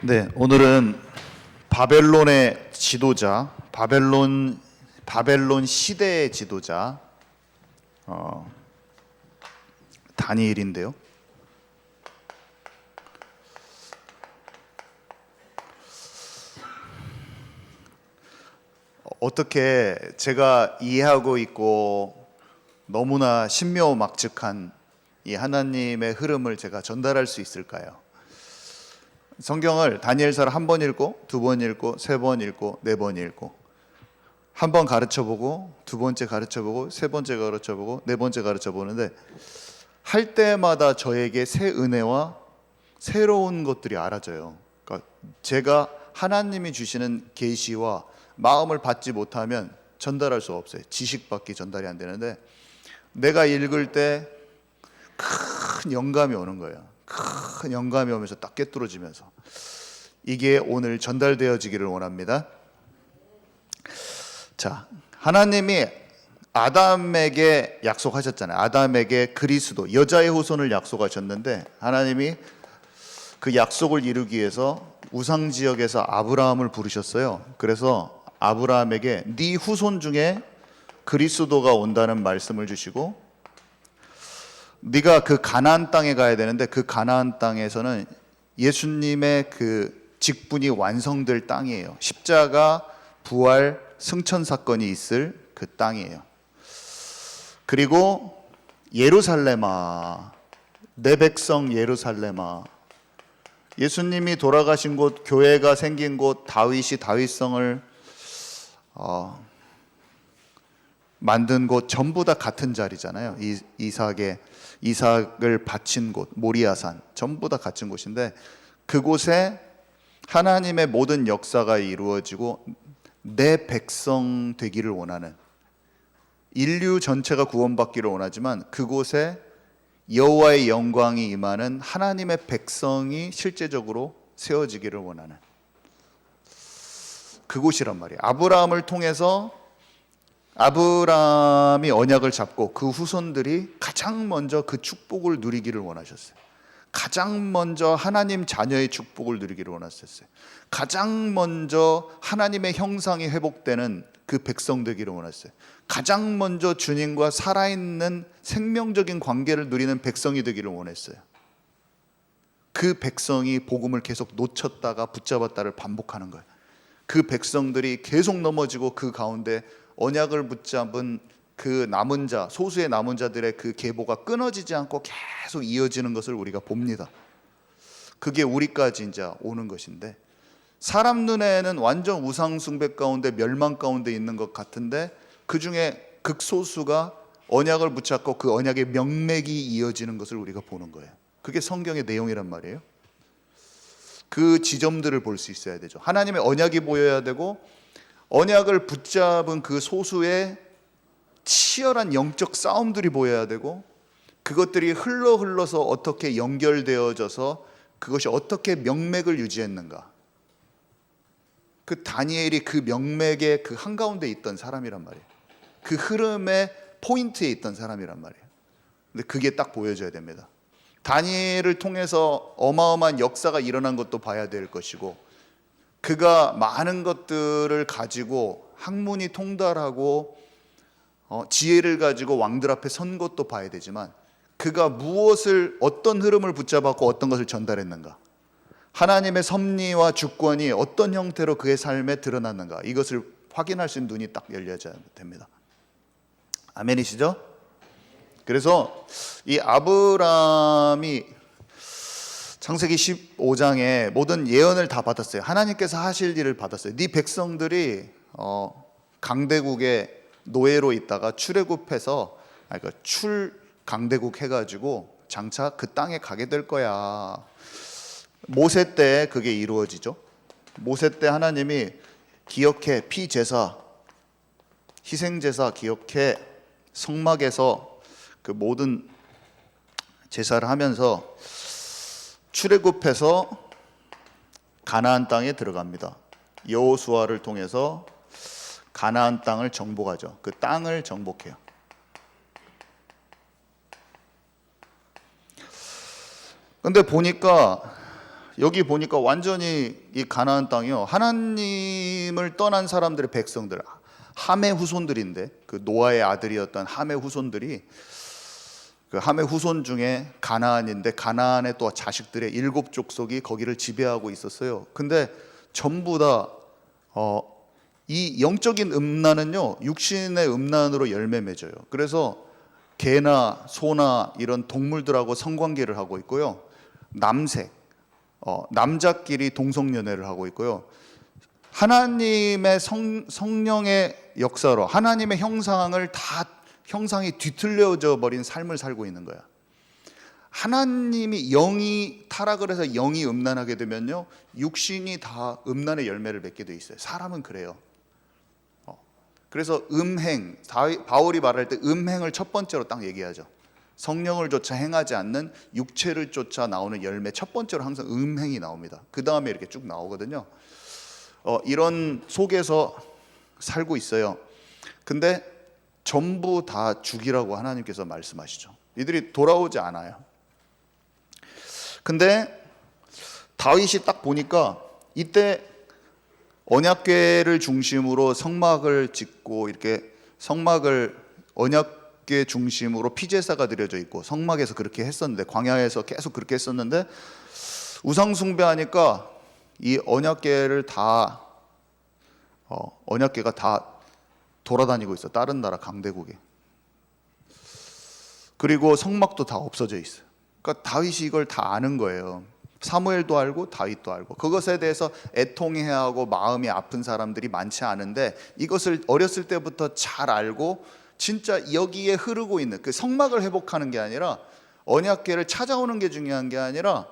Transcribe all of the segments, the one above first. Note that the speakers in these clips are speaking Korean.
네, 오늘은 바벨론의 지도자, 바벨론 시대의 지도자 다니엘인데요. 어떻게 제가 이해하고 있고 너무나 신묘막측한 이 하나님의 흐름을 제가 전달할 수 있을까요? 성경을 다니엘서를 한 번 읽고, 두 번 읽고, 세 번 읽고, 네 번 읽고, 한 번 가르쳐보고, 두 번째 가르쳐보고, 세 번째 가르쳐보고, 네 번째 가르쳐보는데 할 때마다 저에게 새 은혜와 새로운 것들이 알아져요. 그러니까 제가 하나님이 주시는 계시와 마음을 받지 못하면 전달할 수 없어요. 지식밖에 전달이 안 되는데 내가 읽을 때 큰 영감이 오는 거예요. 큰 영감이 오면서 딱 꿰뚫어지면서 이게 오늘 전달되어지기를 원합니다. 자, 하나님이 아담에게 약속하셨잖아요. 아담에게 그리스도, 여자의 후손을 약속하셨는데 하나님이 그 약속을 이루기 위해서 우상 지역에서 아브라함을 부르셨어요. 그래서 아브라함에게 네 후손 중에 그리스도가 온다는 말씀을 주시고, 네가 그 가나안 땅에 가야 되는데 그 가나안 땅에서는 예수님의 그 직분이 완성될 땅이에요. 십자가, 부활, 승천 사건이 있을 그 땅이에요. 그리고 예루살렘아, 내 백성 예루살렘아, 예수님이 돌아가신 곳, 교회가 생긴 곳, 다윗이 다윗성을 만든 곳 전부 다 같은 자리잖아요. 이삭을 바친 곳, 모리아산 전부 다 같은 곳인데 그곳에 하나님의 모든 역사가 이루어지고 내 백성 되기를 원하는, 인류 전체가 구원받기를 원하지만 그곳에 여호와의 영광이 임하는 하나님의 백성이 실제적으로 세워지기를 원하는 그곳이란 말이에요. 아브라함을 통해서 아브라함이 언약을 잡고 그 후손들이 가장 먼저 그 축복을 누리기를 원하셨어요. 가장 먼저 하나님 자녀의 축복을 누리기를 원하셨어요. 가장 먼저 하나님의 형상이 회복되는 그 백성 되기를 원하셨어요. 가장 먼저 주님과 살아있는 생명적인 관계를 누리는 백성이 되기를 원했어요. 그 백성이 복음을 계속 놓쳤다가 붙잡았다를 반복하는 거예요. 그 백성들이 계속 넘어지고 그 가운데 언약을 붙잡은 그 남은 자, 소수의 남은 자들의 그 계보가 끊어지지 않고 계속 이어지는 것을 우리가 봅니다. 그게 우리까지 이제 오는 것인데, 사람 눈에는 완전 우상 숭배 가운데 멸망 가운데 있는 것 같은데 그 중에 극소수가 언약을 붙잡고 그 언약의 명맥이 이어지는 것을 우리가 보는 거예요. 그게 성경의 내용이란 말이에요. 그 지점들을 볼 수 있어야 되죠. 하나님의 언약이 보여야 되고, 언약을 붙잡은 그 소수의 치열한 영적 싸움들이 보여야 되고, 그것들이 흘러서 어떻게 연결되어져서 그것이 어떻게 명맥을 유지했는가. 그 다니엘이 그 명맥의 그 한가운데 있던 사람이란 말이에요. 그 흐름의 포인트에 있던 사람이란 말이에요. 근데 그게 딱 보여져야 됩니다. 다니엘을 통해서 어마어마한 역사가 일어난 것도 봐야 될 것이고, 그가 많은 것들을 가지고 학문이 통달하고 지혜를 가지고 왕들 앞에 선 것도 봐야 되지만, 그가 무엇을, 어떤 흐름을 붙잡았고 어떤 것을 전달했는가, 하나님의 섭리와 주권이 어떤 형태로 그의 삶에 드러났는가, 이것을 확인할 수 있는 눈이 딱 열려야 됩니다. 아멘이시죠? 그래서 이 아브라함이 창세기 15장에 모든 예언을 다 받았어요. 하나님께서 하실 일을 받았어요. 네 백성들이 강대국의 노예로 있다가 출애굽해서, 그러니까 출강대국 해가지고 장차 그 땅에 가게 될 거야. 모세 때 그게 이루어지죠. 모세 때 하나님이 기억해, 피제사, 희생제사 기억해, 성막에서 그 모든 제사를 하면서 출애굽해서 가나안 땅에 들어갑니다. 여호수아를 통해서 가나안 땅을 정복하죠. 그 땅을 정복해요. 근데 보니까 여기 보니까 완전히 이 가나안 땅이요, 하나님을 떠난 사람들의 백성들, 함의 후손들인데, 그 노아의 아들이었던 함의 후손들이, 그 함의 후손 중에 가나안인데, 가나안의 또 자식들의 7족속이 거기를 지배하고 있었어요. 근데 전부 다 이 영적인 음란은요, 육신의 음란으로 열매 맺어요. 그래서 개나 소나 이런 동물들하고 성관계를 하고 있고요, 남색, 남자끼리 동성연애를 하고 있고요, 하나님의 성령의 역사로 하나님의 형상이 뒤틀려져 버린 삶을 살고 있는 거야. 하나님이 영이 타락을 해서 영이 음란하게 되면요, 육신이 다 음란의 열매를 맺게 돼 있어요. 사람은 그래요. 그래서 바울이 말할 때 음행을 첫 번째로 딱 얘기하죠. 성령을 조차 행하지 않는 육체를 쫓아 나오는 열매, 첫 번째로 항상 음행이 나옵니다. 그 다음에 이렇게 쭉 나오거든요. 이런 속에서 살고 있어요. 근데 전부 다 죽이라고 하나님께서 말씀하시죠. 이들이 돌아오지 않아요. 근데 다윗이 딱 보니까 이때 언약궤를 중심으로 성막을 짓고, 이렇게 성막을 언약궤 중심으로 피제사가 드려져 있고, 성막에서 그렇게 했었는데, 광야에서 계속 그렇게 했었는데, 우상 숭배하니까 이 언약궤를 다 언약궤가 다 돌아다니고 있어, 다른 나라 강대국에. 그리고 성막도 다 없어져 있어요. 그러니까 다윗이 이걸 다 아는 거예요. 사무엘도 알고 다윗도 알고. 그것에 대해서 애통해야 하고 마음이 아픈 사람들이 많지 않은데, 이것을 어렸을 때부터 잘 알고 진짜 여기에 흐르고 있는 그 성막을 회복하는 게 아니라, 언약궤를 찾아오는 게 중요한 게 아니라,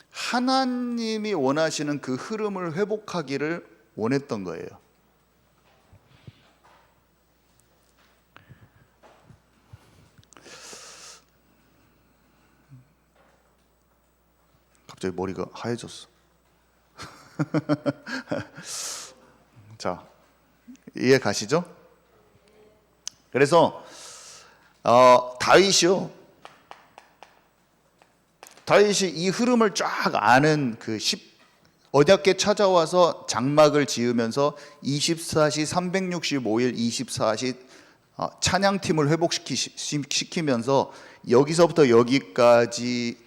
하나님이 원하시는 그 흐름을 회복하기를 원했던 거예요. 갑자기 머리가 하얘졌어. 자, 이해 가시죠? 그래서 다윗이 이 흐름을 쫙 아는 언약궤 찾아와서 장막을 지으면서 24시 365일 24시 찬양팀을 회복시키면서 여기서부터 여기까지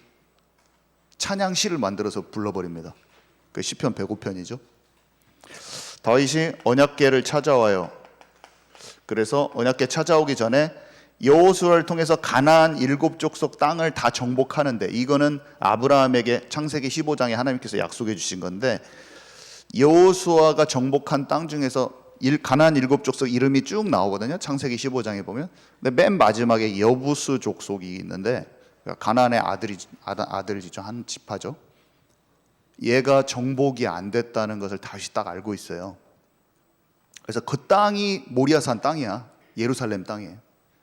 찬양시를 만들어서 불러버립니다. 그 시편 105편이죠. 다윗이 언약궤를 찾아와요. 그래서 언약궤 찾아오기 전에 여호수아를 통해서 가나안 7족속 땅을 다 정복하는데, 이거는 아브라함에게 창세기 15장에 하나님께서 약속해 주신 건데, 여호수아가 정복한 땅 중에서 가나안 7족속 이름이 쭉 나오거든요, 창세기 15장에 보면. 근데 맨 마지막에 여부스 족속이 있는데, 가나안의 아들이죠, 한 지파죠. 얘가 정복이 안 됐다는 것을 다시 딱 알고 있어요. 그래서 그 땅이 모리아산 땅이야. 예루살렘 땅이에요.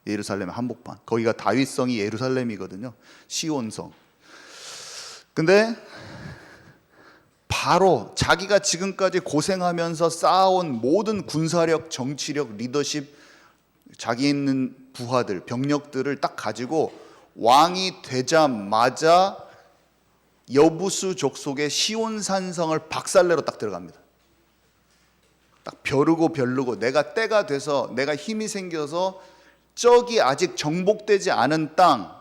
예루살렘 한복판. 거기가 다윗성이 예루살렘이거든요, 시온성. 근데 바로 자기가 지금까지 고생하면서 쌓아온 모든 군사력, 정치력, 리더십, 자기 있는 부하들, 병력들을 딱 가지고 왕이 되자마자 여부스 족속의 시온산성을 박살내러 딱 들어갑니다. 딱 벼르고 내가 때가 돼서, 내가 힘이 생겨서 저기 아직 정복되지 않은 땅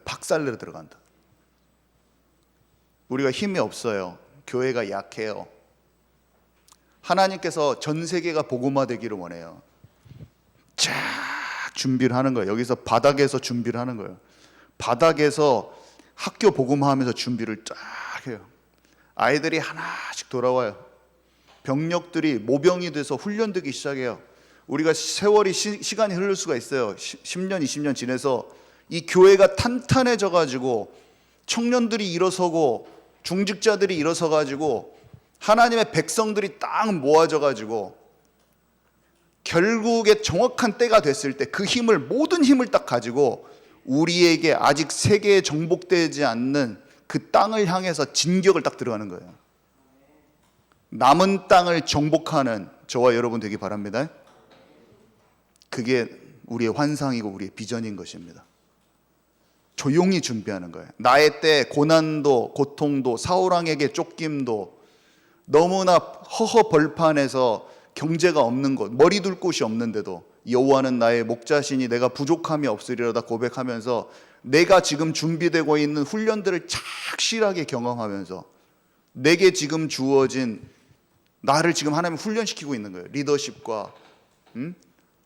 박살내러 들어간다. 우리가 힘이 없어요. 교회가 약해요. 하나님께서 전 세계가 복음화되기를 원해요. 쫙 준비를 하는 거예요. 여기서 바닥에서 준비를 하는 거예요. 바닥에서 학교 복음화하면서 준비를 쫙 해요. 아이들이 하나씩 돌아와요. 병력들이 모병이 돼서 훈련되기 시작해요. 우리가 세월이 시간이 흐를 수가 있어요. 10년 20년 지내서 이 교회가 탄탄해져 가지고, 청년들이 일어서고 중직자들이 일어서 가지고, 하나님의 백성들이 딱 모아져 가지고, 결국에 정확한 때가 됐을 때 그 힘을, 모든 힘을 딱 가지고 우리에게 아직 세계에 정복되지 않는 그 땅을 향해서 진격을 딱 들어가는 거예요. 남은 땅을 정복하는 저와 여러분 되기 바랍니다. 그게 우리의 환상이고 우리의 비전인 것입니다. 조용히 준비하는 거예요. 나의 때 고난도 고통도 사울왕에게 쫓김도 너무나 허허벌판에서 경제가 없는 곳, 머리 둘 곳이 없는데도 여호와는 나의 목자시니 내가 부족함이 없으리로다 고백하면서 내가 지금 준비되고 있는 훈련들을 착실하게 경험하면서 내게 지금 주어진 나를 지금 하나님 훈련시키고 있는 거예요. 리더십과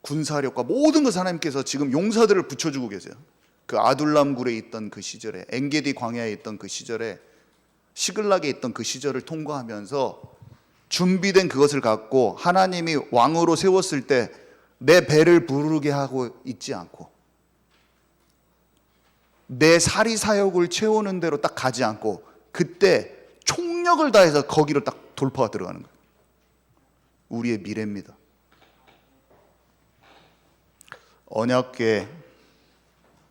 군사력과 모든 것을 하나님께서 지금 용사들을 붙여주고 계세요. 그 아둘람 굴에 있던 그 시절에, 엔게디 광야에 있던 그 시절에, 시글락에 있던 그 시절을 통과하면서 준비된 그것을 갖고 하나님이 왕으로 세웠을 때 내 배를 부르게 하고 있지 않고 내 사리사욕을 채우는 대로 딱 가지 않고 그때 총력을 다해서 거기로 딱 돌파가 들어가는 거예요. 우리의 미래입니다. 언약궤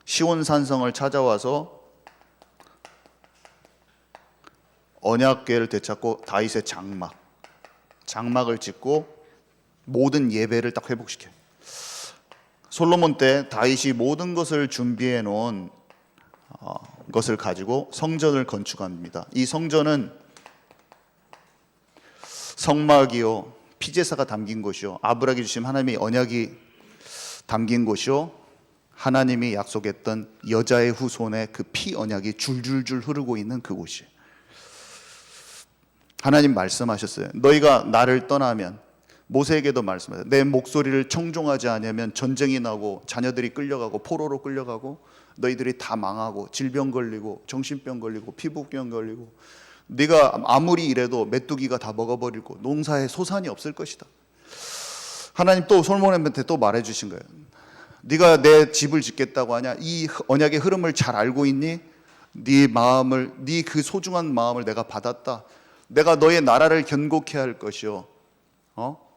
시온산성을 찾아와서 언약궤를 되찾고 다윗의 장막을 짓고 모든 예배를 딱 회복시켜요. 솔로몬 때 다윗이 모든 것을 준비해 놓은 것을 가지고 성전을 건축합니다. 이 성전은 성막이요 피제사가 담긴 곳이요 아브라함이 주신 하나님의 언약이 담긴 곳이요 하나님이 약속했던 여자의 후손의 그 피 언약이 줄줄줄 흐르고 있는 그곳이에요. 하나님 말씀하셨어요. 너희가 나를 떠나면, 모세에게도 말씀하셨어요. 내 목소리를 청종하지 않으면 전쟁이 나고 자녀들이 끌려가고 포로로 끌려가고 너희들이 다 망하고 질병 걸리고 정신병 걸리고 피부병 걸리고 네가 아무리 일해도 메뚜기가 다 먹어버리고 농사에 소산이 없을 것이다. 하나님 또 솔로몬한테 또 말해주신 거예요. 네가 내 집을 짓겠다고 하냐? 이 언약의 흐름을 잘 알고 있니? 네 마음을, 네 그 소중한 마음을 내가 받았다. 내가 너의 나라를 견고케 할 것이요,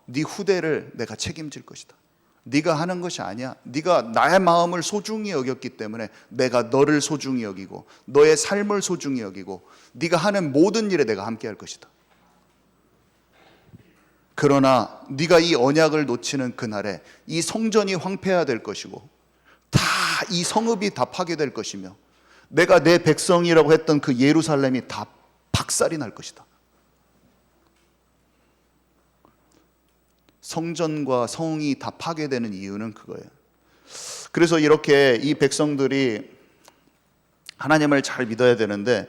네 후대를 내가 책임질 것이다. 네가 하는 것이 아니야. 네가 나의 마음을 소중히 여겼기 때문에 내가 너를 소중히 여기고 너의 삶을 소중히 여기고 네가 하는 모든 일에 내가 함께 할 것이다. 그러나 네가 이 언약을 놓치는 그날에 이 성전이 황폐해야 될 것이고 다 이 성읍이 다 파괴될 것이며 내가 내 백성이라고 했던 그 예루살렘이 다 박살이 날 것이다. 성전과 성이 다 파괴되는 이유는 그거예요. 그래서 이렇게 이 백성들이 하나님을 잘 믿어야 되는데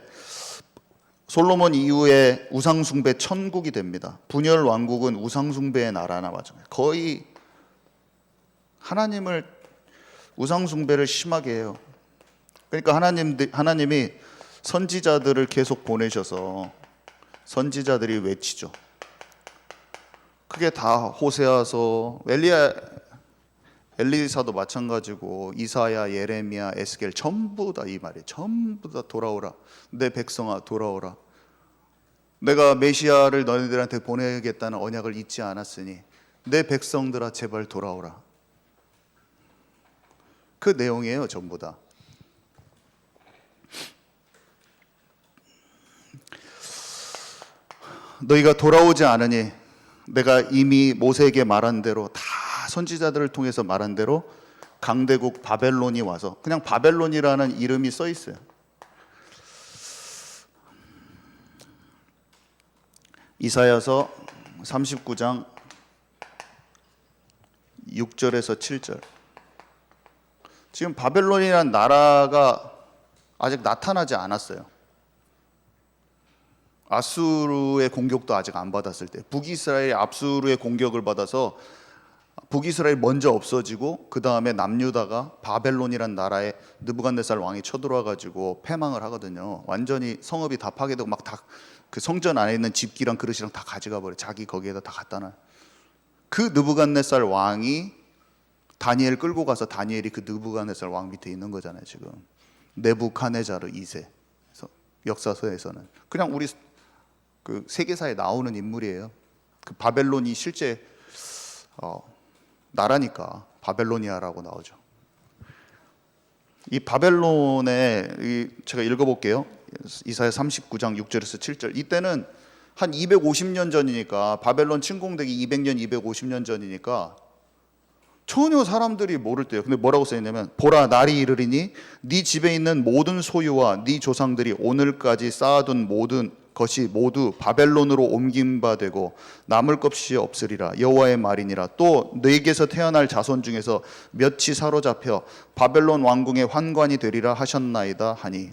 솔로몬 이후에 우상숭배 천국이 됩니다. 분열 왕국은 우상숭배의 나라나 마찬가지예요. 거의 하나님을 우상숭배를 심하게 해요. 그러니까 하나님이 선지자들을 계속 보내셔서 선지자들이 외치죠. 그게 다 호세아서, 엘리사도 마찬가지고 이사야, 예레미야, 에스겔 전부 다 이 말이에요. 전부 다 돌아오라. 내 백성아 돌아오라. 내가 메시아를 너희들한테 보내겠다는 언약을 잊지 않았으니 내 백성들아 제발 돌아오라. 그 내용이에요. 전부 다. 너희가 돌아오지 않으니 내가 이미 모세에게 말한 대로, 다 선지자들을 통해서 말한 대로 강대국 바벨론이 와서, 그냥 바벨론이라는 이름이 써 있어요. 이사야서 39장 6절에서 7절. 지금 바벨론이라는 나라가 아직 나타나지 않았어요. 아수르의 공격도 아직 안 받았을 때, 북이스라엘이 아수르의 공격을 받아서 북이스라엘 먼저 없어지고 그 다음에 남유다가 바벨론이란 나라에 느부갓네살 왕이 쳐들어와 가지고 패망을 하거든요. 완전히 성읍이 다 파괴되고 막 다 그 성전 안에 있는 집기랑 그릇이랑 다 가져가 버려. 자기 거기에다 다 갖다 놔. 그 느부갓네살 왕이 다니엘 끌고 가서 다니엘이 그 느부갓네살 왕 밑에 있는 거잖아요. 지금 네부카네자르 2세 역사서에서는 그냥 우리 그 세계사에 나오는 인물이에요. 그 바벨론이 실제 나라니까 바벨로니아라고 나오죠. 이 바벨론에 제가 읽어볼게요. 이사야 39장 6절에서 7절. 이때는 한 250년 전이니까, 바벨론 침공되기 200년 250년 전이니까 전혀 사람들이 모를 때요. 근데 뭐라고 써있냐면 보라 날이 이르리니 네 집에 있는 모든 소유와 네 조상들이 오늘까지 쌓아둔 모든 것이 모두 바벨론으로 옮긴 바 되고 남을 것이 없으리라. 여호와의 말이니라. 또 너에게서 태어날 자손 중에서 몇이 사로잡혀 바벨론 왕궁의 환관이 되리라 하셨나이다 하니.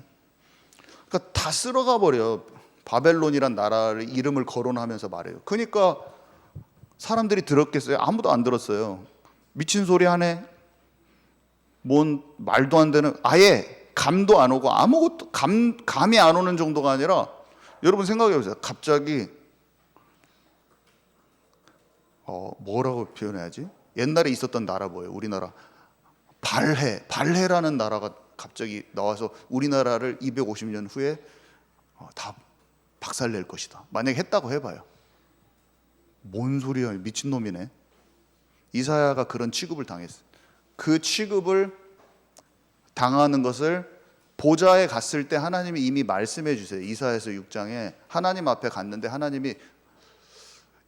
그러니까 다 쓸어가 버려. 바벨론이란 나라를 이름을 거론하면서 말해요. 그러니까 사람들이 들었겠어요? 아무도 안 들었어요. 미친 소리 하네. 뭔 말도 안 되는, 아예 감도 안 오고 아무것도 감이 안 오는 정도가 아니라, 여러분 생각해 보세요. 갑자기 뭐라고 표현해야지? 옛날에 있었던 나라 뭐예요? 우리나라 발해라는 나라가 갑자기 나와서 우리나라를 250년 후에 다 박살낼 것이다. 만약에 했다고 해봐요. 뭔 소리야, 미친놈이네. 이사야가 그런 취급을 당했어요. 그 취급을 당하는 것을 보좌에 갔을 때 하나님이 이미 말씀해 주세요. 이사야서 6장에 하나님 앞에 갔는데 하나님이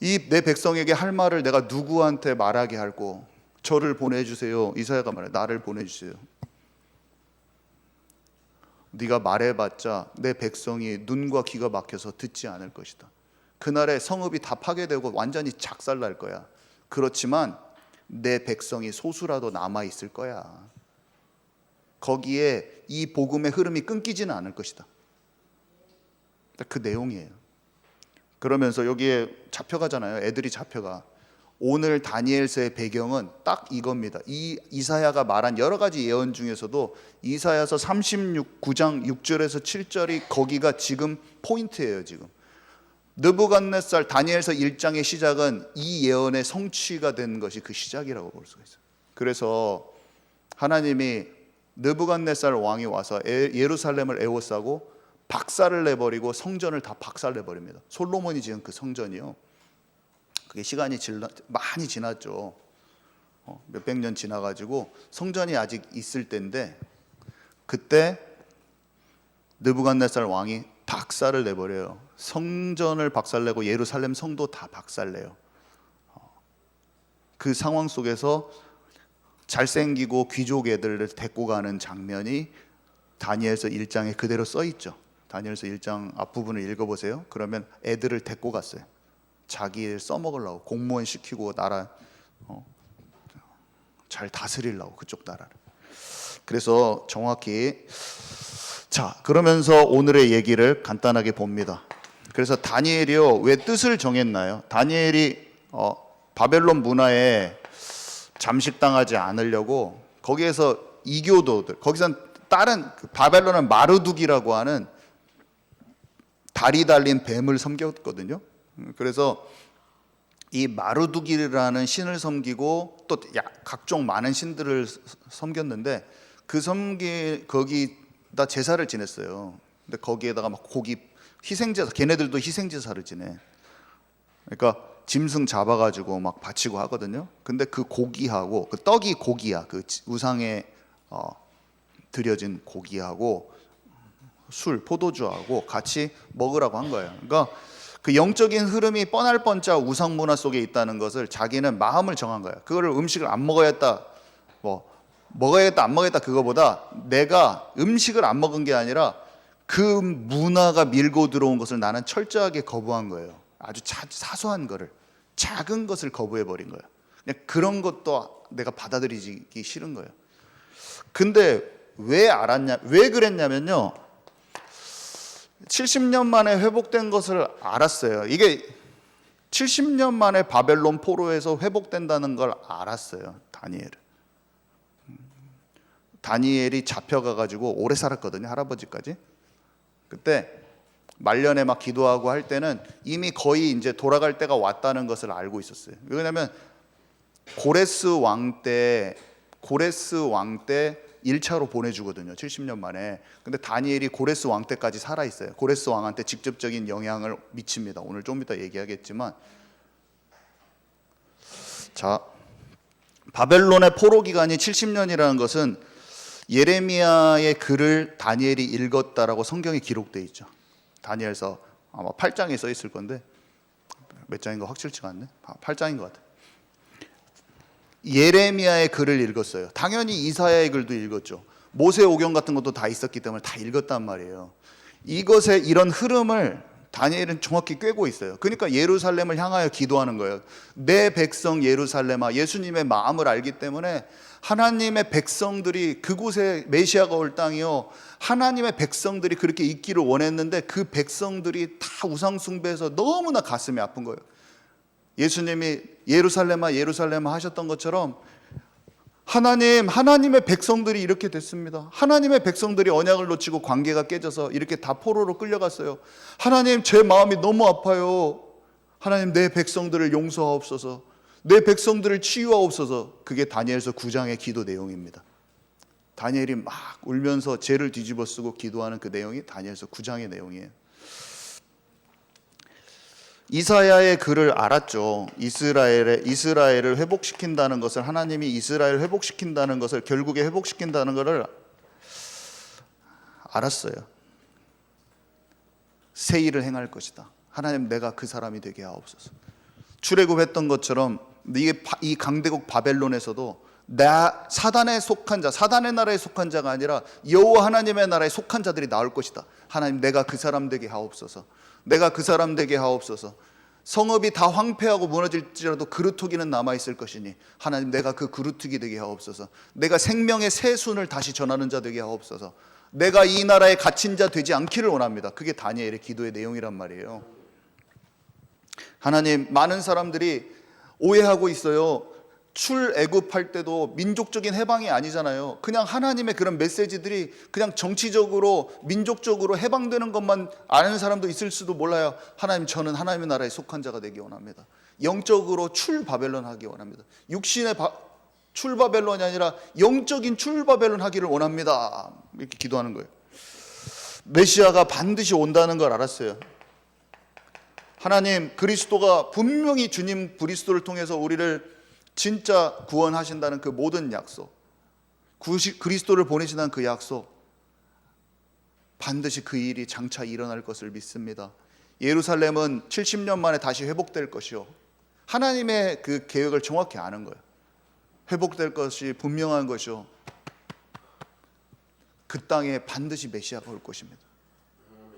이 내 백성에게 할 말을 내가 누구한테 말하게 할고 저를 보내주세요. 이사야가 말해, 나를 보내주세요. 네가 말해봤자 내 백성이 눈과 귀가 막혀서 듣지 않을 것이다. 그날에 성읍이 다 파괴되고 완전히 작살날 거야. 그렇지만 내 백성이 소수라도 남아있을 거야. 거기에 이 복음의 흐름이 끊기지는 않을 것이다. 그 내용이에요. 그러면서 여기에 잡혀가잖아요. 애들이 잡혀가. 오늘 다니엘서의 배경은 딱 이겁니다. 이 이사야가 말한 여러 가지 예언 중에서도 이사야서 36장 6절에서 7절이 거기가 지금 포인트예요. 지금 느부갓네살 다니엘서 1장의 시작은 이 예언의 성취가 된 것이 그 시작이라고 볼 수가 있어요. 그래서 하나님이 느부갓네살 왕이 와서 예루살렘을 에워싸고 박살을 내버리고 성전을 다 박살내버립니다. 솔로몬이 지은 그 성전이요, 그게 시간이 많이 지났죠. 몇백 년 지나가지고 성전이 아직 있을 때인데, 그때 느부갓네살 왕이 박살을 내버려요. 성전을 박살내고 예루살렘 성도 다 박살내요. 그 상황 속에서 잘생기고 귀족 애들을 데리고 가는 장면이 다니엘서 1장에 그대로 써 있죠. 다니엘서 1장 앞부분을 읽어보세요. 그러면 애들을 데리고 갔어요. 자기 일 써먹으려고, 공무원 시키고 나라 잘 다스리려고, 그쪽 나라를. 그래서 정확히, 자, 그러면서 오늘의 얘기를 간단하게 봅니다. 그래서 다니엘이요, 왜 뜻을 정했나요? 다니엘이 바벨론 문화에 잠식당하지 않으려고 거기에서 이교도들, 거기선 다른 바벨론은 마르둑이라고 하는 다리 달린 뱀을 섬겼거든요. 그래서 이 마르둑이라는 신을 섬기고 또 각종 많은 신들을 섬겼는데, 거기다 제사를 지냈어요. 근데 거기에다가 막 고기 희생제사, 걔네들도 희생제사를 지내. 그러니까 짐승 잡아가지고 막 바치고 하거든요. 근데 그 고기하고, 그 떡이 고기야, 그 우상에 드려진 고기하고 술, 포도주하고 같이 먹으라고 한 거예요. 그러니까 그 영적인 흐름이 뻔할 뻔짜 우상 문화 속에 있다는 것을 자기는 마음을 정한 거예요. 그거를 음식을 안 먹어야겠다, 먹어야겠다 안 먹어야겠다, 그거보다 내가 음식을 안 먹은 게 아니라 그 문화가 밀고 들어온 것을 나는 철저하게 거부한 거예요. 아주 사소한 거를, 작은 것을 거부해 버린 거예요. 그냥 그런 것도 내가 받아들이기 싫은 거예요. 근데 왜 그랬냐면요, 70년 만에 회복된 것을 알았어요. 이게 70년 만에 바벨론 포로에서 회복된다는 걸 알았어요. 다니엘이 잡혀가가지고 오래 살았거든요. 할아버지까지. 그때 말년에 막 기도하고 할 때는 이미 거의 이제 돌아갈 때가 왔다는 것을 알고 있었어요. 왜냐하면 고레스 왕 때 1차로 보내주거든요. 70년 만에. 근데 다니엘이 고레스 왕 때까지 살아 있어요. 고레스 왕한테 직접적인 영향을 미칩니다. 오늘 좀 이따 얘기하겠지만, 자, 바벨론의 포로 기간이 70년이라는 것은 예레미야의 글을 다니엘이 읽었다라고 성경에 기록되어 있죠. 다니엘서 아마 8장에 써 있을 건데 몇 장인가 확실치가 않네. 8장인 것 같아요. 예레미야의 글을 읽었어요. 당연히 이사야의 글도 읽었죠. 모세오경 같은 것도 다 있었기 때문에 다 읽었단 말이에요. 이것의 이런 흐름을 다니엘은 정확히 꿰고 있어요. 그러니까 예루살렘을 향하여 기도하는 거예요. 내 백성 예루살렘아, 예수님의 마음을 알기 때문에 하나님의 백성들이, 그곳에 메시아가 올 땅이요, 하나님의 백성들이 그렇게 있기를 원했는데 그 백성들이 다 우상 숭배해서 너무나 가슴이 아픈 거예요. 예수님이 예루살렘아 예루살렘아 하셨던 것처럼 하나님의 백성들이 이렇게 됐습니다. 하나님의 백성들이 언약을 놓치고 관계가 깨져서 이렇게 다 포로로 끌려갔어요. 하나님, 제 마음이 너무 아파요. 하나님, 내 백성들을 용서하옵소서. 내 백성들을 치유하옵소서. 그게 다니엘서 9장의 기도 내용입니다. 다니엘이 막 울면서 죄를 뒤집어 쓰고 기도하는 그 내용이 다니엘서 9장의 내용이에요. 이사야의 글을 알았죠. 이스라엘을 회복시킨다는 것을, 하나님이 이스라엘을 회복시킨다는 것을, 결국에 회복시킨다는 것을 알았어요. 새 일을 행할 것이다. 하나님, 내가 그 사람이 되게 하옵소서. 출애굽했던 것처럼 이 강대국 바벨론에서도 사단에 속한 자, 사단의 나라에 속한 자가 아니라 여호와 하나님의 나라에 속한 자들이 나올 것이다. 하나님, 내가 그 사람 되게 하옵소서. 내가 그 사람 되게 하옵소서. 성읍이 다 황폐하고 무너질지라도 그루터기는 남아있을 것이니 하나님, 내가 그 그루터기 되게 하옵소서. 내가 생명의 새 순을 다시 전하는 자 되게 하옵소서. 내가 이 나라에 갇힌 자 되지 않기를 원합니다. 그게 다니엘의 기도의 내용이란 말이에요. 하나님, 많은 사람들이 오해하고 있어요. 출애굽할 때도 민족적인 해방이 아니잖아요. 그냥 하나님의 그런 메시지들이 그냥 정치적으로 민족적으로 해방되는 것만 아는 사람도 있을 수도 몰라요. 하나님, 저는 하나님의 나라에 속한 자가 되기 원합니다. 영적으로 출바벨론 하기 원합니다. 육신의 출바벨론이 아니라 영적인 출바벨론 하기를 원합니다. 이렇게 기도하는 거예요. 메시아가 반드시 온다는 걸 알았어요. 하나님, 그리스도가 분명히 주님 그리스도를 통해서 우리를 진짜 구원하신다는 그 모든 약속, 그리스도를 보내신다는 그 약속, 반드시 그 일이 장차 일어날 것을 믿습니다. 예루살렘은 70년 만에 다시 회복될 것이요, 하나님의 그 계획을 정확히 아는 거예요. 회복될 것이 분명한 것이요, 그 땅에 반드시 메시아가 올 것입니다.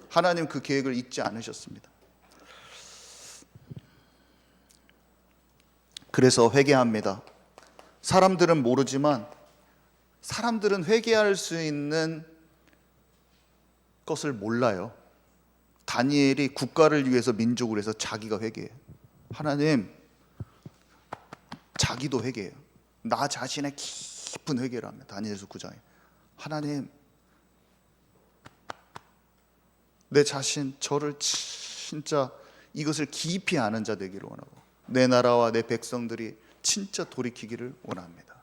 하나님 그 계획을 잊지 않으셨습니다. 그래서 회개합니다. 사람들은 모르지만 사람들은 회개할 수 있는 것을 몰라요. 다니엘이 국가를 위해서, 민족을 위해서 자기가 회개해요. 하나님, 자기도 회개해요. 나 자신의 깊은 회개를 합니다. 다니엘서 9장에 하나님, 내 자신, 저를 진짜 이것을 깊이 아는 자 되기를 원하고 내 나라와 내 백성들이 진짜 돌이키기를 원합니다.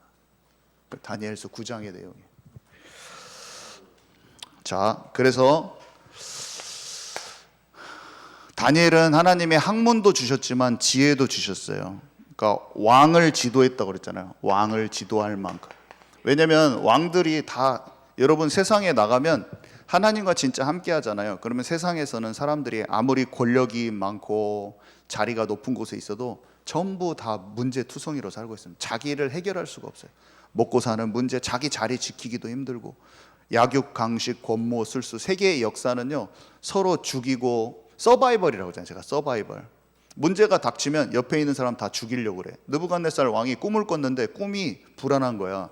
다니엘서 9장의 내용이에요. 자, 그래서 다니엘은 하나님의 학문도 주셨지만 지혜도 주셨어요. 그러니까 왕을 지도했다고 그랬잖아요. 왕을 지도할 만큼. 왜냐하면 왕들이 다, 여러분 세상에 나가면 하나님과 진짜 함께 하잖아요. 그러면 세상에서는 사람들이 아무리 권력이 많고 자리가 높은 곳에 있어도 전부 다 문제투성이로 살고 있습니다. 자기를 해결할 수가 없어요. 먹고 사는 문제, 자기 자리 지키기도 힘들고, 약육, 강식, 권모, 술수, 세계의 역사는요 서로 죽이고, 서바이벌이라고 하잖아요. 제가 서바이벌. 문제가 닥치면 옆에 있는 사람 다 죽이려고 그래. 느부갓네살 왕이 꿈을 꿨는데 꿈이 불안한 거야.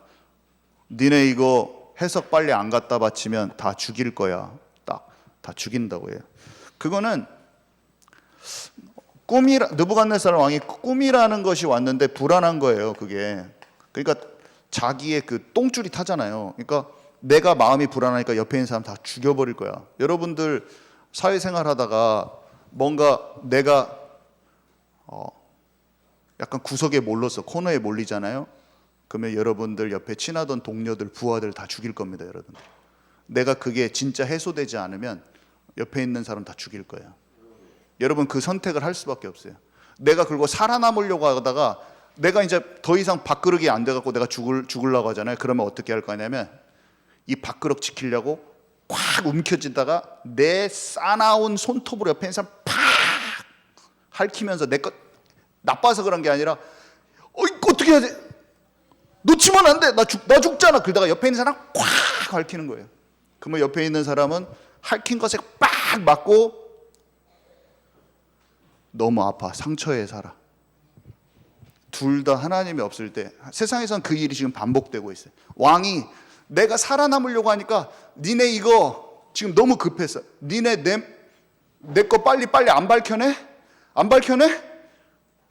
니네 이거 해석 빨리 안 갖다 바치면 다 죽일 거야. 딱 다 죽인다고 해요. 그거는 느부갓네살 왕이 꿈이라는 것이 왔는데 불안한 거예요. 그게. 그러니까 자기의 그 똥줄이 타잖아요. 그러니까 내가 마음이 불안하니까 옆에 있는 사람 다 죽여버릴 거야. 여러분들 사회생활 하다가 뭔가 내가 약간 구석에 몰렸어, 코너에 몰리잖아요. 그러면 여러분들 옆에 친하던 동료들, 부하들 다 죽일 겁니다. 여러분들, 내가 그게 진짜 해소되지 않으면 옆에 있는 사람 다 죽일 거예요. 여러분, 그 선택을 할 수밖에 없어요. 내가 그리고 살아남으려고 하다가 내가 이제 더 이상 밥그릇이 안 돼갖고 내가 죽으려고 하잖아요. 그러면 어떻게 할 거냐면 이 밥그릇 지키려고 꽉 움켜쥐다가 내 싸나운 손톱으로 옆에 있는 사람 팍 핥히면서, 내 것 나빠서 그런 게 아니라 어떻게 해야 돼? 놓치면 안 돼. 나 죽잖아. 그러다가 옆에 있는 사람 콱 핥히는 거예요. 그러면 옆에 있는 사람은 핥힌 것에 빡 맞고 너무 아파. 상처에 살아. 둘 다 하나님이 없을 때 세상에선 그 일이 지금 반복되고 있어요. 왕이 내가 살아남으려고 하니까 니네 이거 지금 너무 급했어. 니네 내 거 빨리 안 밝혀내? 안 밝혀내?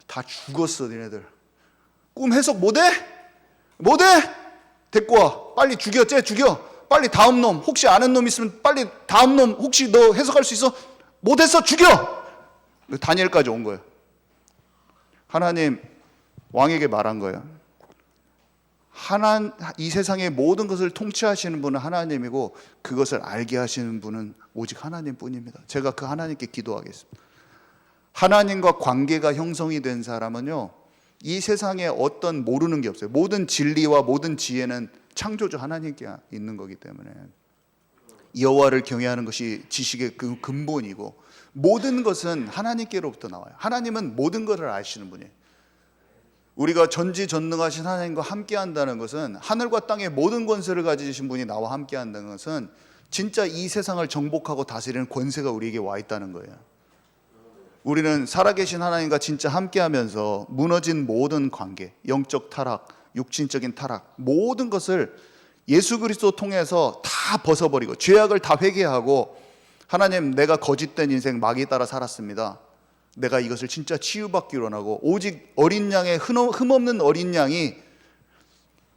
다 죽었어 니네들. 꿈 해석 못해? 못해? 데리고 와. 빨리 죽여. 빨리 다음 놈. 혹시 아는 놈 있으면 빨리 다음 놈. 혹시 너 해석할 수 있어? 못했어. 죽여. 다니엘까지 온 거예요. 하나님 왕에게 말한 거예요. 이 세상의 모든 것을 통치하시는 분은 하나님이고 그것을 알게 하시는 분은 오직 하나님뿐입니다. 제가 그 하나님께 기도하겠습니다. 하나님과 관계가 형성이 된 사람은요, 이 세상에 어떤 모르는 게 없어요. 모든 진리와 모든 지혜는 창조주 하나님께 있는 거기 때문에 여호와를 경외하는 것이 지식의 그 근본이고 모든 것은 하나님께로부터 나와요. 하나님은 모든 것을 아시는 분이에요. 우리가 전지전능하신 하나님과 함께한다는 것은, 하늘과 땅의 모든 권세를 가지신 분이 나와 함께한다는 것은 진짜 이 세상을 정복하고 다스리는 권세가 우리에게 와 있다는 거예요. 우리는 살아계신 하나님과 진짜 함께하면서 무너진 모든 관계, 영적 타락, 육신적인 타락, 모든 것을 예수 그리스도 통해서 다 벗어버리고 죄악을 다 회개하고, 하나님 내가 거짓된 인생 마귀 따라 살았습니다. 내가 이것을 진짜 치유받기 원하고 오직 어린 양의 흠없는 어린 양이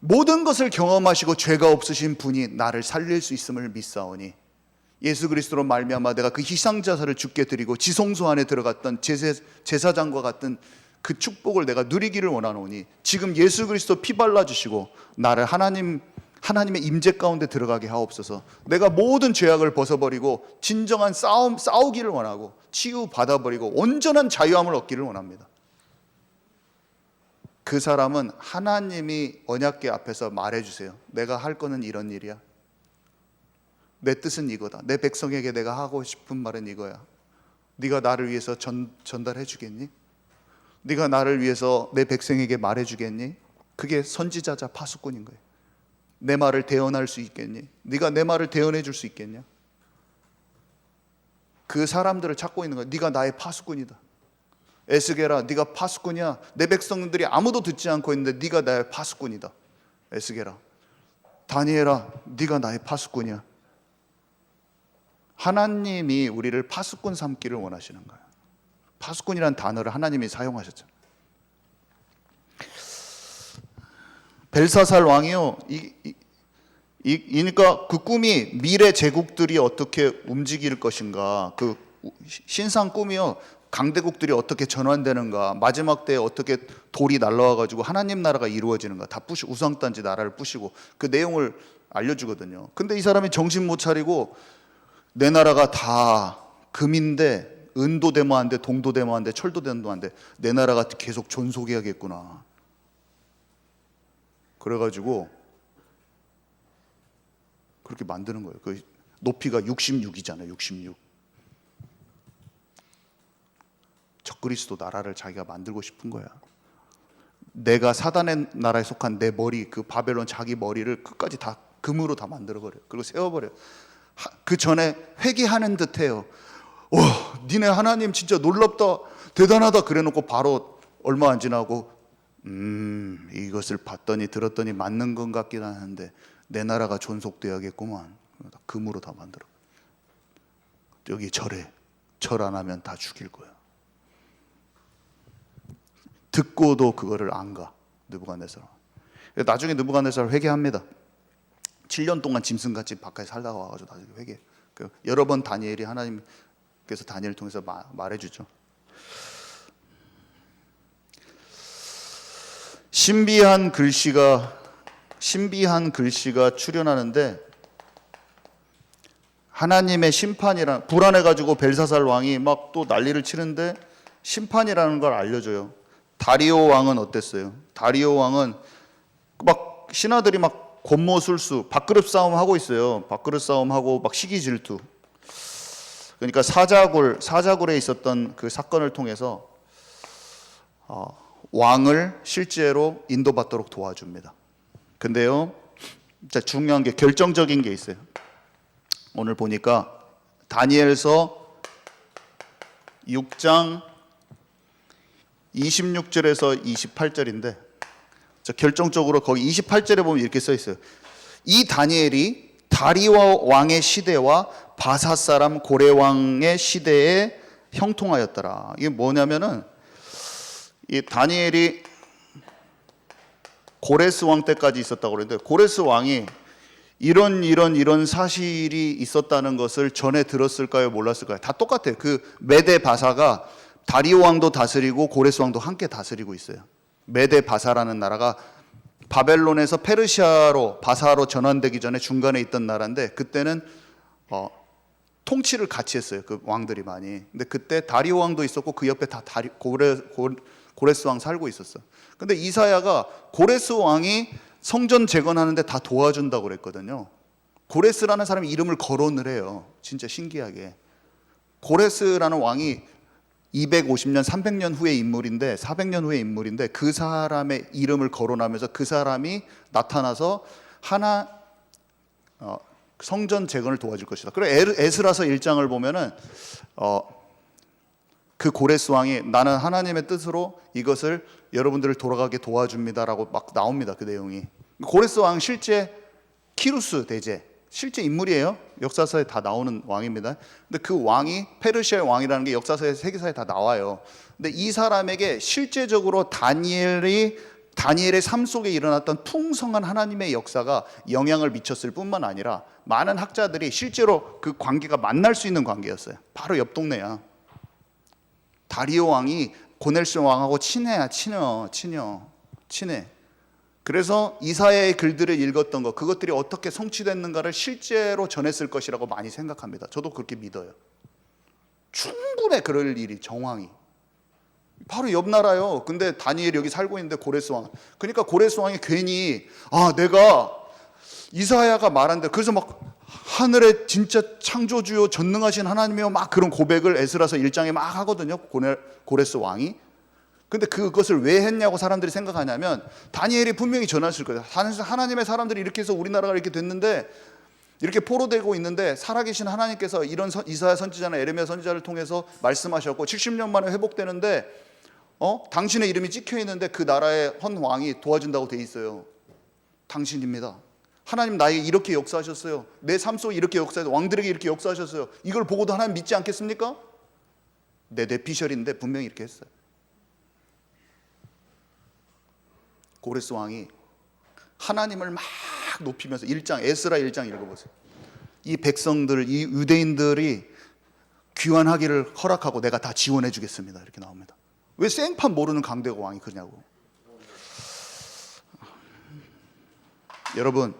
모든 것을 경험하시고 죄가 없으신 분이 나를 살릴 수 있음을 믿사오니 예수 그리스도로 말미암아 내가 그 희생자사를 주께 드리고 지성소 안에 들어갔던 제사장과 같은 그 축복을 내가 누리기를 원하노니 지금 예수 그리스도 피 발라주시고 나를 하나님의 임재 가운데 들어가게 하옵소서. 내가 모든 죄악을 벗어버리고 진정한 싸우기를 원하고 치유받아버리고 온전한 자유함을 얻기를 원합니다. 그 사람은 하나님이 언약궤 앞에서 말해주세요. 내가 할 거는 이런 일이야. 내 뜻은 이거다. 내 백성에게 내가 하고 싶은 말은 이거야. 네가 나를 위해서 전달해 주겠니? 네가 나를 위해서 내 백성에게 말해 주겠니? 그게 선지자자 파수꾼인 거예요. 내 말을 대언할 수 있겠니? 네가 내 말을 대언해 줄 수 있겠냐? 그 사람들을 찾고 있는 거야. 네가 나의 파수꾼이다. 에스겔아, 네가 파수꾼이야. 내 백성들이 아무도 듣지 않고 있는데 네가 나의 파수꾼이다. 에스겔아, 다니엘아, 네가 나의 파수꾼이야. 하나님이 우리를 파수꾼 삼기를 원하시는 거예요. 파수꾼이라는 단어를 하나님이 사용하셨잖아요. 벨사살 왕이요, 그러니까 그 꿈이 미래 제국들이 어떻게 움직일 것인가, 그 신상 꿈이요, 강대국들이 어떻게 전환되는가, 마지막 때에 어떻게 돌이 날라와가지고 하나님 나라가 이루어지는가, 다 우상단지 나라를 부시고 그 내용을 알려주거든요. 근데 이 사람이 정신 못 차리고 내 나라가 다 금인데 은도 데모한데 동도 데모한데 철도 데모한데 내 나라가 계속 존속해야겠구나. 그래가지고 그렇게 만드는 거예요. 그 높이가 66이잖아요. 66. 적그리스도 나라를 자기가 만들고 싶은 거야. 내가 사단의 나라에 속한 내 머리, 그 바벨론 자기 머리를 끝까지 다 금으로 다 만들어버려요. 그리고 세워버려요. 그 전에 회개하는 듯해요. 와, 니네 하나님 진짜 놀랍다, 대단하다 그래놓고 바로 얼마 안 지나고 이것을 봤더니 들었더니 맞는 것 같긴 하는데 내 나라가 존속돼야겠구만. 금으로 다 만들어. 여기 절해. 절 안 하면 다 죽일 거야. 듣고도 그거를 안 가. 느부갓네살. 나중에 느부갓네살 회개합니다. 7년 동안 짐승같이 바깥에 살다가 와가지고 나중에 회개. 여러 번 다니엘이 하나님께서 다니엘을 통해서 말해주죠. 신비한 글씨가 출현하는데 하나님의 심판이란, 불안해가지고 벨사살 왕이 막 또 난리를 치는데 심판이라는 걸 알려줘요. 다리오 왕은 어땠어요? 다리오 왕은 막 신하들이 막 권모술수, 밥그릇 싸움 하고 있어요. 밥그릇 싸움 하고 막 시기 질투. 그러니까 사자굴에 있었던 그 사건을 통해서 왕을 실제로 인도받도록 도와줍니다. 근데요, 진짜 중요한 게, 결정적인 게 있어요. 오늘 보니까 다니엘서 6장 26절에서 28절인데, 결정적으로 거기 28절에 보면 이렇게 써 있어요. 이 다니엘이 다리와 왕의 시대와 바사 사람 고레 왕의 시대에 형통하였더라. 이게 뭐냐면은, 이 다니엘이 고레스 왕 때까지 있었다고 그러는데, 고레스 왕이 이런 사실이 있었다는 것을 전에 들었을까요, 몰랐을까요? 다 똑같아요. 그 메데 바사가 다리오 왕도 다스리고 고레스 왕도 함께 다스리고 있어요. 메데 바사라는 나라가 바벨론에서 페르시아로, 바사로 전환되기 전에 중간에 있던 나라인데, 그때는 통치를 같이 했어요. 그 왕들이 많이. 근데 그때 다리오 왕도 있었고 그 옆에 다 고레스 왕 살고 있었어. 근데 이사야가 고레스 왕이 성전 재건하는데 다 도와준다고 그랬거든요. 고레스라는 사람이 이름을 거론을 해요. 진짜 신기하게. 고레스라는 왕이 250년, 300년 후의 인물인데, 400년 후의 인물인데, 그 사람의 이름을 거론하면서 그 사람이 나타나서 성전 재건을 도와줄 것이다. 그리고 에스라서 1장을 보면은 그 고레스 왕이 나는 하나님의 뜻으로 이것을 여러분들을 돌아가게 도와줍니다라고 막 나옵니다. 그 내용이. 고레스 왕 실제 키루스 대제, 실제 인물이에요. 역사서에 다 나오는 왕입니다. 근데 그 왕이 페르시아의 왕이라는 게 역사서에, 세계사에 다 나와요. 근데 이 사람에게 실제적으로 다니엘의 삶 속에 일어났던 풍성한 하나님의 역사가 영향을 미쳤을 뿐만 아니라, 많은 학자들이 실제로 그 관계가 만날 수 있는 관계였어요. 바로 옆 동네야. 다리오 왕이 고넬스 왕하고 친해. 그래서 이사야의 글들을 읽었던 것, 그것들이 어떻게 성취됐는가를 실제로 전했을 것이라고 많이 생각합니다. 저도 그렇게 믿어요. 충분해 그럴 일이, 정황이. 바로 옆 나라요. 근데 다니엘이 여기 살고 있는데 고레스 왕. 그러니까 고레스 왕이 괜히 내가 이사야가 말한 대, 그래서 막 하늘의 진짜 창조주요 전능하신 하나님이요 막 그런 고백을 에스라서 1장에 막 하거든요. 고레스 왕이. 근데 그것을 왜 했냐고 사람들이 생각하냐면, 다니엘이 분명히 전했을 거예요. 하나님의 사람들이 이렇게 해서 우리나라가 이렇게 됐는데, 이렇게 포로되고 있는데 살아계신 하나님께서 이런 이사야 선지자나 에레미야 선지자를 통해서 말씀하셨고 70년 만에 회복되는데 당신의 이름이 찍혀 있는데 그 나라의 헌 왕이 도와준다고 돼 있어요. 당신입니다. 하나님 나에게 이렇게 역사하셨어요. 내 삶 속에 이렇게 역사하셨어요. 왕들에게 이렇게 역사하셨어요. 이걸 보고도 하나님 믿지 않겠습니까? 내 뇌피셜인데 분명히 이렇게 했어요. 고레스 왕이 하나님을 막 높이면서 에스라 1장 읽어보세요. 이 백성들, 이 유대인들이 귀환하기를 허락하고 내가 다 지원해 주겠습니다. 이렇게 나옵니다. 왜 생판 모르는 강대국 왕이 그러냐고. 여러분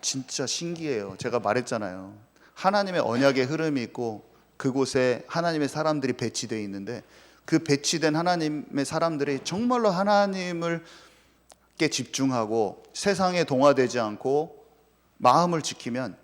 진짜 신기해요. 제가 말했잖아요. 하나님의 언약의 흐름이 있고 그곳에 하나님의 사람들이 배치되어 있는데, 그 배치된 하나님의 사람들이 정말로 하나님을 집중하고 세상에 동화되지 않고 마음을 지키면,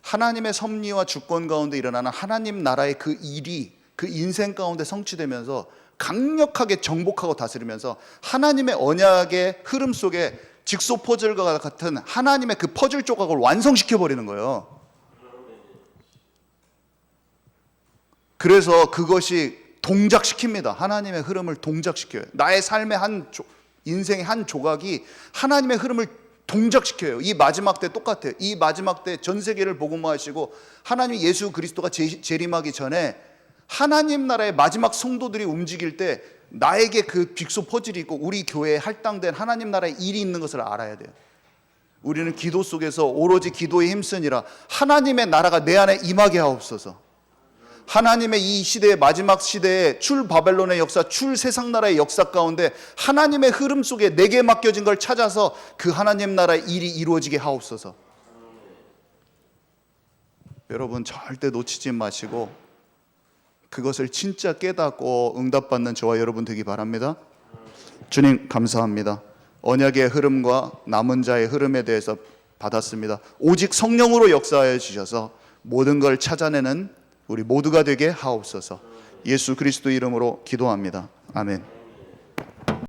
하나님의 섭리와 주권 가운데 일어나는 하나님 나라의 그 일이 그 인생 가운데 성취되면서 강력하게 정복하고 다스리면서 하나님의 언약의 흐름 속에 직소 퍼즐과 같은 하나님의 그 퍼즐 조각을 완성시켜 버리는 거예요. 그래서 그것이 동작시킵니다. 하나님의 흐름을 동작시켜요. 나의 삶의 인생의 한 조각이 하나님의 흐름을 동작시켜요. 이 마지막 때 똑같아요. 이 마지막 때 전 세계를 복음화하시고 하나님 예수 그리스도가 재림하기 전에 하나님 나라의 마지막 성도들이 움직일 때 나에게 그 빅소 퍼즐이 있고 우리 교회에 할당된 하나님 나라의 일이 있는 것을 알아야 돼요. 우리는 기도 속에서 오로지 기도에 힘쓰니라 하나님의 나라가 내 안에 임하게 하옵소서. 하나님의 이 시대의 마지막 시대에 출 바벨론의 역사, 출 세상 나라의 역사 가운데 하나님의 흐름 속에 내게 맡겨진 걸 찾아서 그 하나님 나라의 일이 이루어지게 하옵소서. 여러분 절대 놓치지 마시고 그것을 진짜 깨닫고 응답받는 저와 여러분 되기 바랍니다. 주님 감사합니다. 언약의 흐름과 남은 자의 흐름에 대해서 받았습니다. 오직 성령으로 역사하여 주셔서 모든 걸 찾아내는 우리 모두가 되게 하옵소서. 예수 그리스도 이름으로 기도합니다. 아멘.